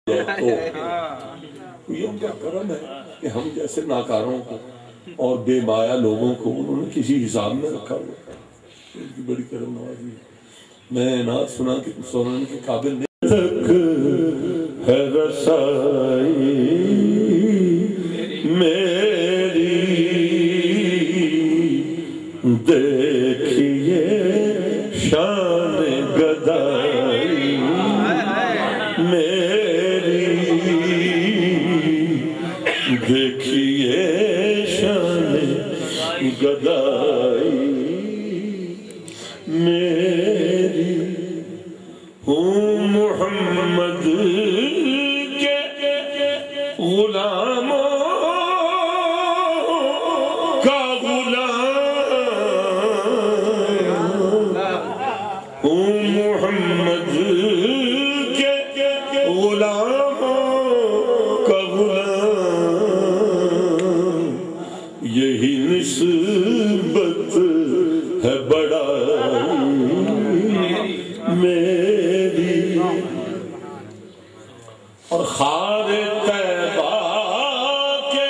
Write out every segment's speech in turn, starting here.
تو یہ ان کا کرم ہے کہ ہم جیسے ناکاروں کو اور بے مایا لوگوں کو انہوں نے کسی حساب میں رکھا ہوا، ان کی بڑی کرم نوازی ہے۔ میں نعت سنا کہ سننے کے قابل نہیں تک ہے رسائی میری، دیکھیے شان گدائی میری، دیکھیے شان گدائی میری، ہوں محمد کے غلاموں کا غلام، ہوں محمد کے غلاموں کا غلام، یہی نسبت ہے بڑائی میری، اور خار طیبہ کے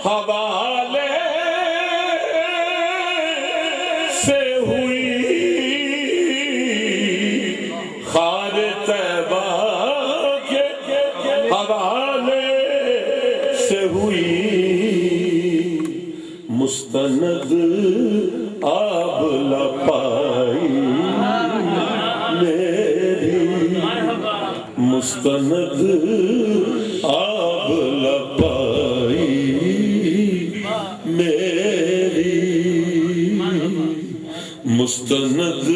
حوالے سے ہوئی، خار طیبہ کے حوالے سے ہوئی، مستند آب لپائی میری، مستند آب لپائی میری، مستند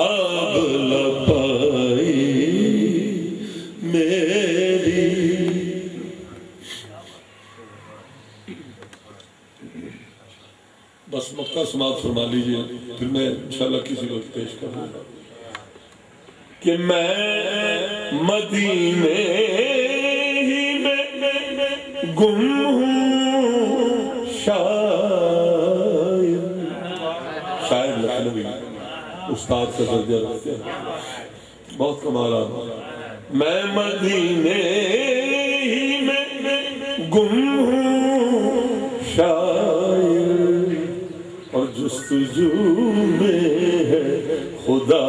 آب لپائی میری۔ بس مکہ سماعت فرما لیجئے، پھر میں انشاءاللہ کسی وقت پیش کروں گا کہ میں مدینے ہی میں گم ہوں، شاعر لکھنوی استاد کا درجہ رکھتے ہیں، بہت کمال آدمی، میں مدینے ہی میں گم ہوں شاعر، اور جستجو میں ہے خدا